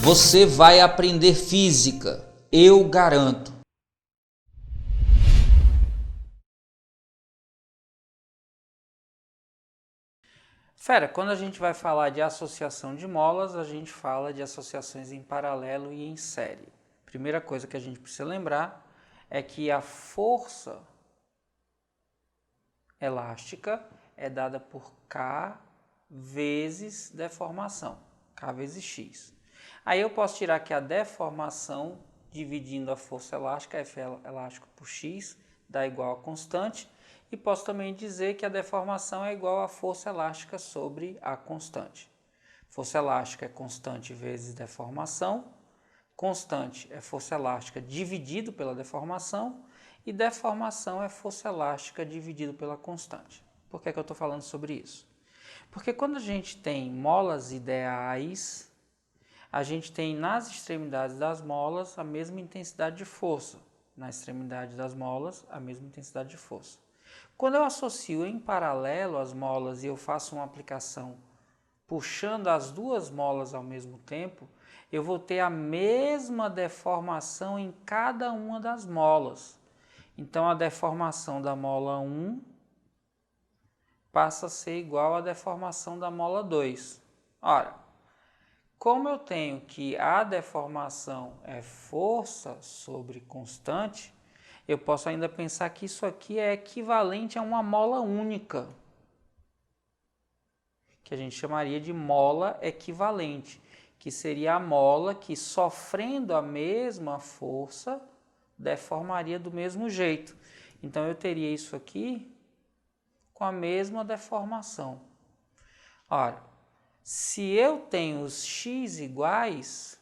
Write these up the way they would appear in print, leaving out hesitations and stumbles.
Você vai aprender física, eu garanto. Fera, quando a gente vai falar de associação de molas, a gente fala de associações em paralelo e em série. Primeira coisa que a gente precisa lembrar é que a força elástica é dada por K vezes deformação, K vezes X. Aí eu posso tirar que a deformação dividindo a força elástica, F elástico por X, dá igual a constante. E posso também dizer que a deformação é igual à força elástica sobre a constante. Força elástica é constante vezes deformação. Constante é força elástica dividido pela deformação. E deformação é força elástica dividido pela constante. Por que eu estou falando sobre isso? Porque quando a gente tem molas ideais, a gente tem nas extremidades das molas a mesma intensidade de força. Na extremidade das molas, a mesma intensidade de força. Quando eu associo em paralelo as molas e eu faço uma aplicação puxando as duas molas ao mesmo tempo, eu vou ter a mesma deformação em cada uma das molas. Então, a deformação da mola 1 passa a ser igual à deformação da mola 2. Ora, como eu tenho que a deformação é força sobre constante, eu posso ainda pensar que isso aqui é equivalente a uma mola única, que a gente chamaria de mola equivalente, que seria a mola que, sofrendo a mesma força, deformaria do mesmo jeito. Então, eu teria isso aqui com a mesma deformação. Ora, se eu tenho os x iguais,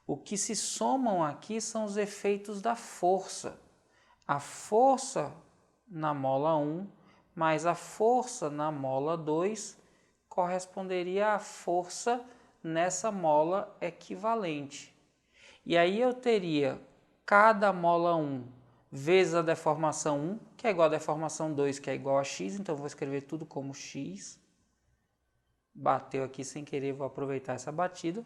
o que se somam aqui são os efeitos da força. A força na mola 1 mais a força na mola 2 corresponderia à força nessa mola equivalente. E aí eu teria cada mola 1 vezes a deformação 1, que é igual a deformação 2, que é igual a x, então eu vou escrever tudo como x. Bateu aqui sem querer, vou aproveitar essa batida.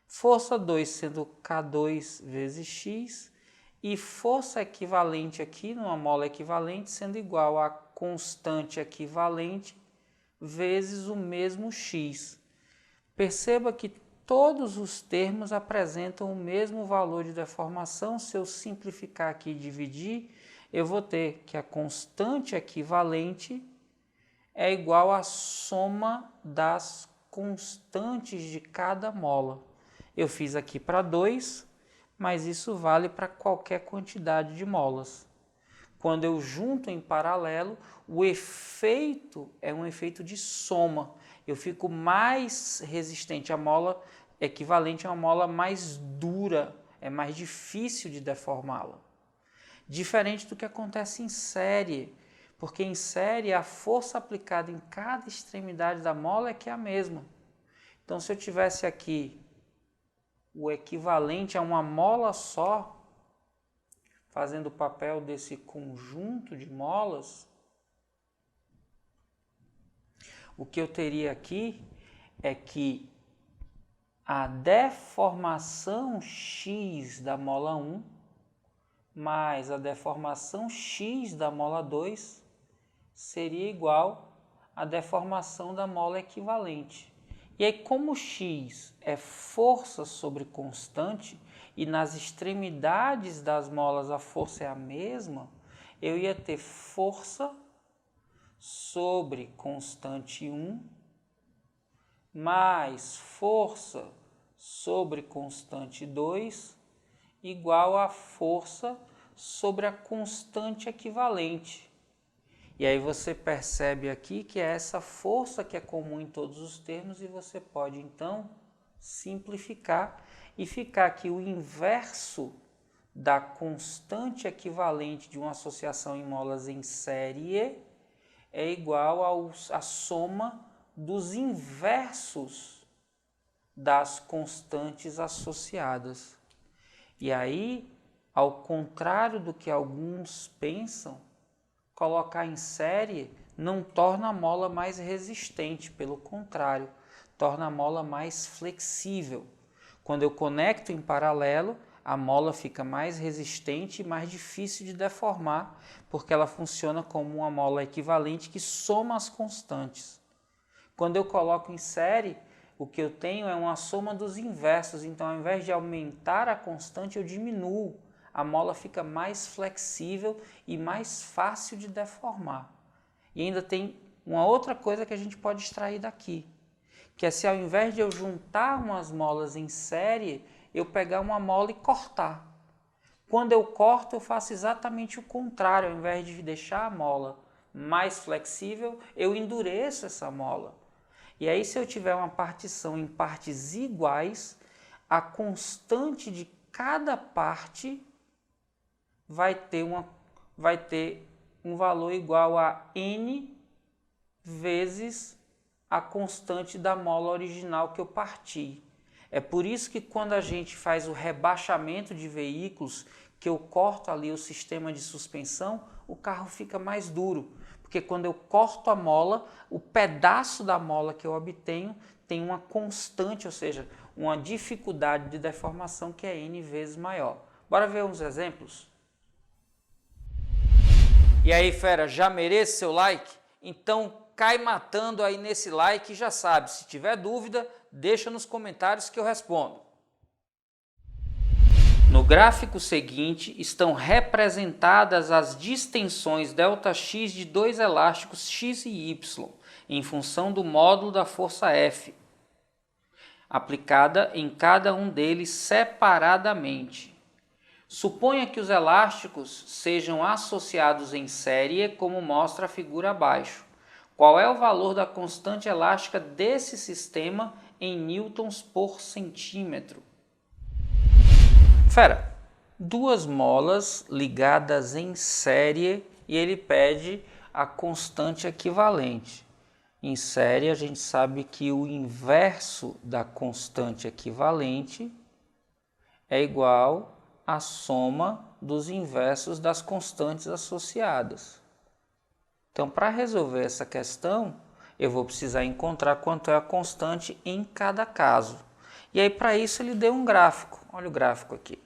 Força 2 sendo K2 vezes x, e força equivalente aqui, numa mola equivalente, sendo igual a constante equivalente vezes o mesmo x. Perceba que todos os termos apresentam o mesmo valor de deformação. Se eu simplificar aqui e dividir, eu vou ter que a constante equivalente é igual à soma das constantes de cada mola. Eu fiz aqui para 2, mas isso vale para qualquer quantidade de molas. Quando eu junto em paralelo, o efeito é um efeito de soma. Eu fico mais resistente. A mola equivalente a uma mola mais dura, é mais difícil de deformá-la. Diferente do que acontece em série, porque em série a força aplicada em cada extremidade da mola é que é a mesma. Então, se eu tivesse aqui o equivalente a uma mola só, fazendo o papel desse conjunto de molas, o que eu teria aqui é que a deformação x da mola 1 mais a deformação x da mola 2 seria igual à deformação da mola equivalente. E aí, como x é força sobre constante, e nas extremidades das molas a força é a mesma, eu ia ter força sobre constante 1 mais força sobre constante 2 igual a força sobre a constante equivalente. E aí você percebe aqui que é essa força que é comum em todos os termos, e você pode então simplificar e ficar que o inverso da constante equivalente de uma associação em molas em série é igual à soma dos inversos das constantes associadas. E aí, ao contrário do que alguns pensam, colocar em série não torna a mola mais resistente, pelo contrário, torna a mola mais flexível. Quando eu conecto em paralelo, a mola fica mais resistente e mais difícil de deformar, porque ela funciona como uma mola equivalente que soma as constantes. Quando eu coloco em série, o que eu tenho é uma soma dos inversos, então ao invés de aumentar a constante, eu diminuo. A mola fica mais flexível e mais fácil de deformar. E ainda tem uma outra coisa que a gente pode extrair daqui, que é se ao invés de eu juntar umas molas em série, eu pegar uma mola e cortar. Quando eu corto, eu faço exatamente o contrário. Ao invés de deixar a mola mais flexível, eu endureço essa mola. E aí, se eu tiver uma partição em partes iguais, a constante de cada parte vai ter um valor igual a N vezes a constante da mola original que eu parti. É por isso que quando a gente faz o rebaixamento de veículos, que eu corto ali o sistema de suspensão, o carro fica mais duro. Porque quando eu corto a mola, o pedaço da mola que eu obtenho tem uma constante, ou seja, uma dificuldade de deformação que é N vezes maior. Bora ver uns exemplos? E aí, fera, já merece seu like? Então cai matando aí nesse like e já sabe, se tiver dúvida, deixa nos comentários que eu respondo. No gráfico seguinte estão representadas as distensões ΔX de dois elásticos X e Y, em função do módulo da força F, aplicada em cada um deles separadamente. Suponha que os elásticos sejam associados em série, como mostra a figura abaixo. Qual é o valor da constante elástica desse sistema em newtons por centímetro? Fera, duas molas ligadas em série e ele pede a constante equivalente. Em série a gente sabe que o inverso da constante equivalente é igual à soma dos inversos das constantes associadas. Então, para resolver essa questão, eu vou precisar encontrar quanto é a constante em cada caso. E aí, para isso, ele deu um gráfico. Olha o gráfico aqui.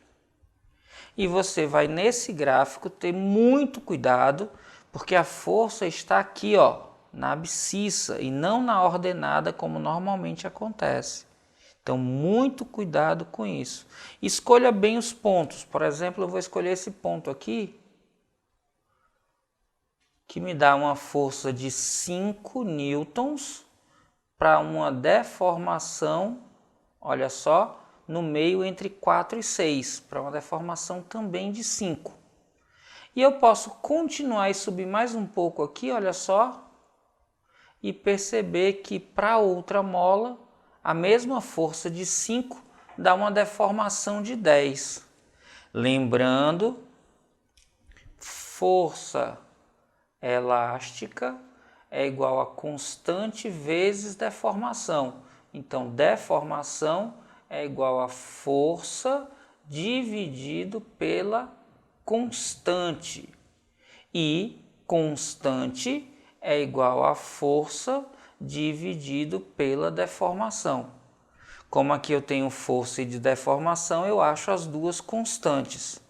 E você vai, nesse gráfico, ter muito cuidado, porque a força está aqui, ó, na abscissa, e não na ordenada, como normalmente acontece. Então, muito cuidado com isso. Escolha bem os pontos. Por exemplo, eu vou escolher esse ponto aqui, que me dá uma força de 5 newtons para uma deformação, olha só, no meio entre 4 e 6, para uma deformação também de 5. E eu posso continuar e subir mais um pouco aqui, olha só, e perceber que para outra mola, a mesma força de 5 dá uma deformação de 10. Lembrando, força elástica é igual a constante vezes deformação. Então, deformação é igual a força dividido pela constante. E constante é igual a força dividido pela deformação. Como aqui eu tenho força e de deformação, eu acho as duas constantes.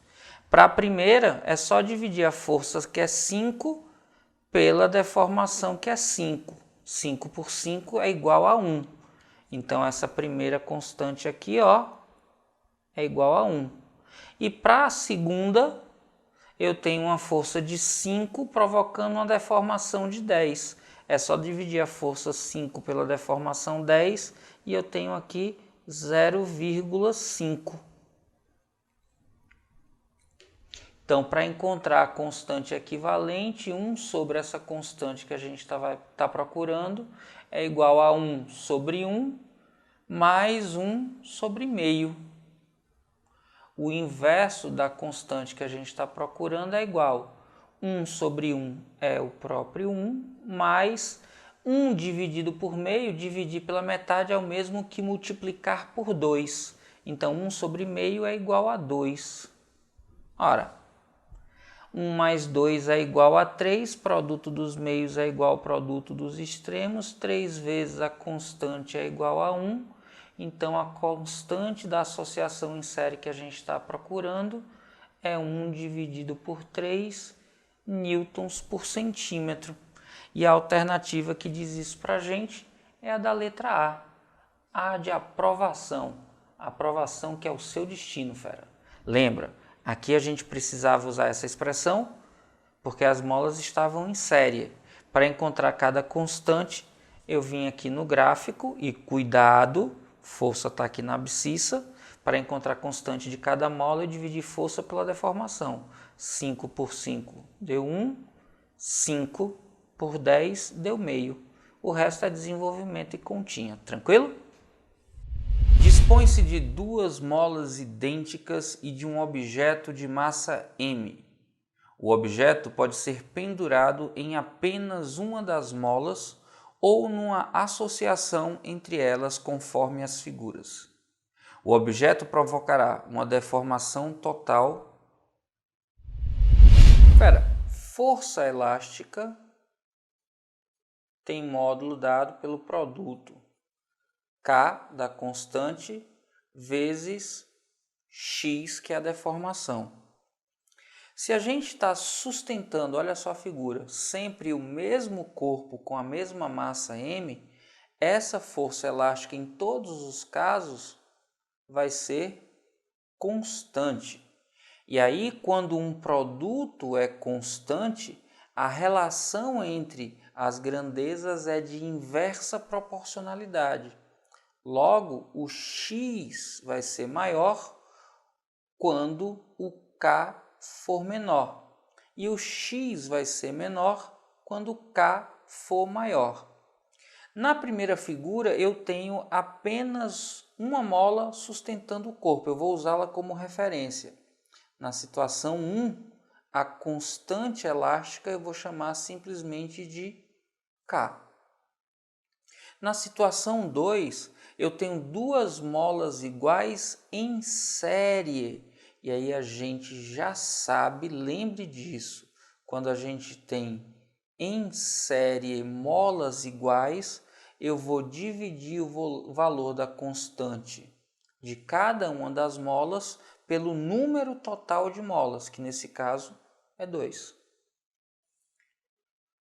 Para a primeira, é só dividir a força, que é 5, pela deformação, que é 5. 5 por 5 é igual a 1. Então, essa primeira constante aqui, ó, é igual a 1. E para a segunda, eu tenho uma força de 5 provocando uma deformação de 10. É só dividir a força 5 pela deformação 10 e eu tenho aqui 0,5. Então, para encontrar a constante equivalente, 1 sobre essa constante que a gente está procurando é igual a 1 sobre 1 mais 1 sobre meio. O inverso da constante que a gente está procurando é igual. 1 sobre 1 é o próprio 1, mais 1 dividido por meio, dividir pela metade é o mesmo que multiplicar por 2. Então, 1 sobre meio é igual a 2. Ora, 1 mais 2 é igual a 3, produto dos meios é igual ao produto dos extremos, 3 vezes a constante é igual a 1, Então, a constante da associação em série que a gente está procurando é 1 dividido por 3 newtons por centímetro. E a alternativa que diz isso para a gente é a da letra A de aprovação. Aprovação que é o seu destino, fera. Lembra, aqui a gente precisava usar essa expressão porque as molas estavam em série. Para encontrar cada constante, eu vim aqui no gráfico e cuidado, força está aqui na abscissa. Para encontrar a constante de cada mola, eu dividi força pela deformação. 5 por 5 deu 1, 5 por 10 deu meio. O resto é desenvolvimento e continha, tranquilo? Dispõe-se de duas molas idênticas e de um objeto de massa m. O objeto pode ser pendurado em apenas uma das molas ou numa associação entre elas conforme as figuras. O objeto provocará uma deformação total. Força elástica tem módulo dado pelo produto K da constante vezes X, que é a deformação. Se a gente está sustentando, olha só a figura, sempre o mesmo corpo com a mesma massa m, essa força elástica em todos os casos vai ser constante. E aí, quando um produto é constante, a relação entre as grandezas é de inversa proporcionalidade. Logo, o x vai ser maior quando o k for menor. E o x vai ser menor quando o k for maior. Na primeira figura, eu tenho apenas uma mola sustentando o corpo. Eu vou usá-la como referência. Na situação 1, a constante elástica eu vou chamar simplesmente de K. Na situação 2, eu tenho duas molas iguais em série. E aí a gente já sabe, lembre disso, quando a gente tem em série molas iguais, eu vou dividir o valor da constante de cada uma das molas pelo número total de molas, que nesse caso é 2.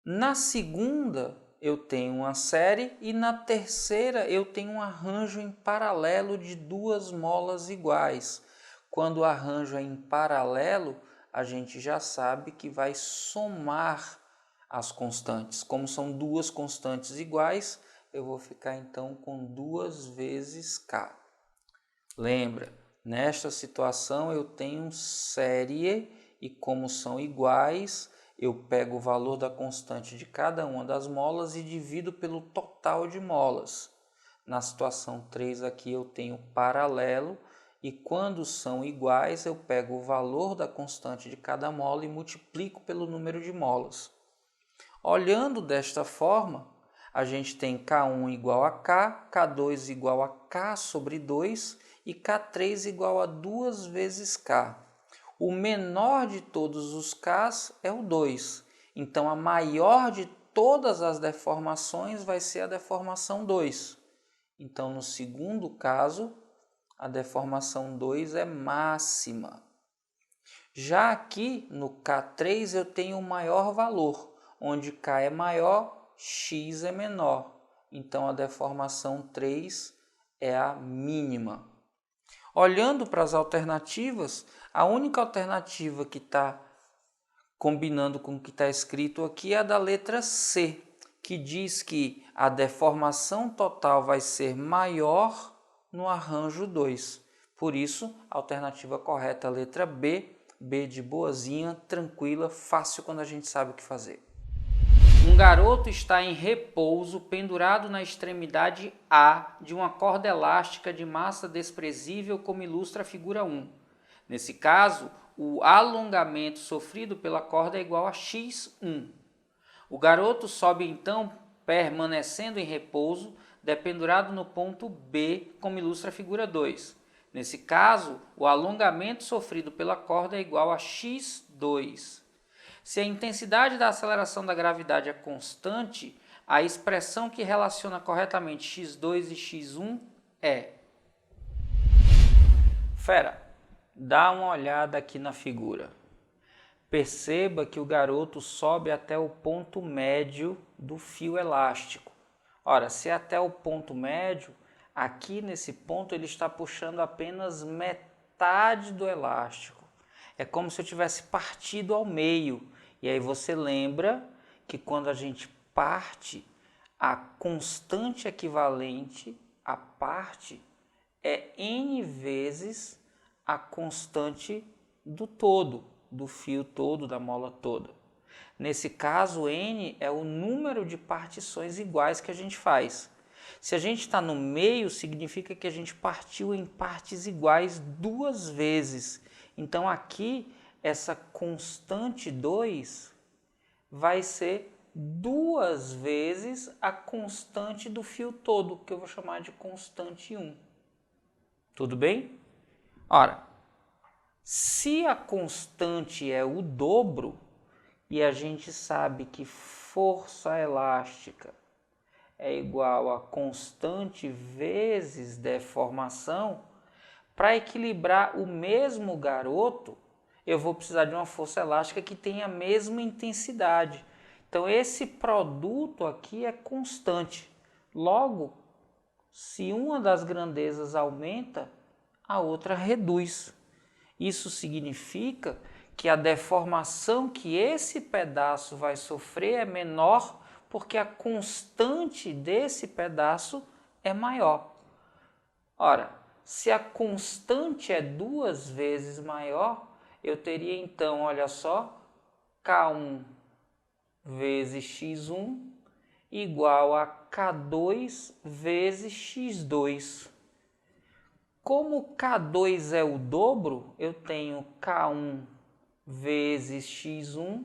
Na segunda, eu tenho uma série e na terceira eu tenho um arranjo em paralelo de duas molas iguais. Quando o arranjo é em paralelo, a gente já sabe que vai somar as constantes. Como são duas constantes iguais, eu vou ficar então com 2 vezes K. Lembra, nesta situação eu tenho série e como são iguais, eu pego o valor da constante de cada uma das molas e divido pelo total de molas. Na situação 3 aqui eu tenho paralelo e quando são iguais eu pego o valor da constante de cada mola e multiplico pelo número de molas. Olhando desta forma, a gente tem K1 igual a K, K2 igual a K sobre 2 e K3 igual a 2 vezes K. O menor de todos os Ks é o 2. Então, a maior de todas as deformações vai ser a deformação 2. Então, no segundo caso, a deformação 2 é máxima. Já aqui, no K3, eu tenho o maior valor, onde K é maior, X é menor. Então, a deformação 3 é a mínima. Olhando para as alternativas, a única alternativa que está combinando com o que está escrito aqui é a da letra C, que diz que a deformação total vai ser maior no arranjo 2. Por isso, a alternativa correta é a letra B, B de boazinha, tranquila, fácil quando a gente sabe o que fazer. Um garoto está em repouso pendurado na extremidade A de uma corda elástica de massa desprezível, como ilustra a figura 1. Nesse caso, o alongamento sofrido pela corda é igual a x1. O garoto sobe então, permanecendo em repouso, dependurado no ponto B, como ilustra a figura 2. Nesse caso, o alongamento sofrido pela corda é igual a x2. Se a intensidade da aceleração da gravidade é constante, a expressão que relaciona corretamente x2 e x1 é Fera, dá uma olhada aqui na figura. Perceba que o garoto sobe até o ponto médio do fio elástico. Ora, se é até o ponto médio, aqui nesse ponto ele está puxando apenas metade do elástico. É como se eu tivesse partido ao meio. E aí você lembra que quando a gente parte, a constante equivalente à parte é N vezes a constante do todo, do fio todo, da mola toda. Nesse caso, N é o número de partições iguais que a gente faz. Se a gente está no meio, significa que a gente partiu em partes iguais 2 vezes. Então aqui, essa constante 2 vai ser 2 vezes a constante do fio todo, que eu vou chamar de constante 1. Tudo bem? Ora, se a constante é o dobro, e a gente sabe que força elástica é igual a constante vezes deformação, para equilibrar o mesmo garoto, eu vou precisar de uma força elástica que tenha a mesma intensidade. Então, esse produto aqui é constante. Logo, se uma das grandezas aumenta, a outra reduz. Isso significa que a deformação que esse pedaço vai sofrer é menor porque a constante desse pedaço é maior. Ora, se a constante é 2 vezes maior, eu teria então, olha só, K1 vezes X1 igual a K2 vezes X2. Como K2 é o dobro, eu tenho K1 vezes X1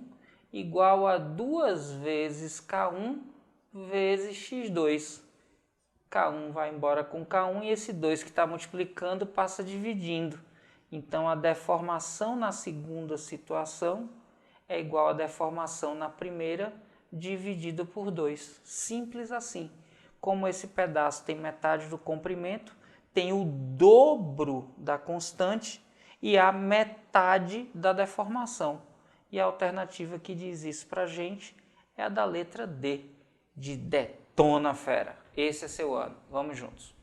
igual a 2 vezes K1 vezes X2. K1 vai embora com K1 e esse 2 que está multiplicando passa dividindo. Então, a deformação na segunda situação é igual à deformação na primeira dividido por 2. Simples assim. Como esse pedaço tem metade do comprimento, tem o dobro da constante e a metade da deformação. E a alternativa que diz isso para a gente é a da letra D, de detona, fera. Esse é seu ano. Vamos juntos.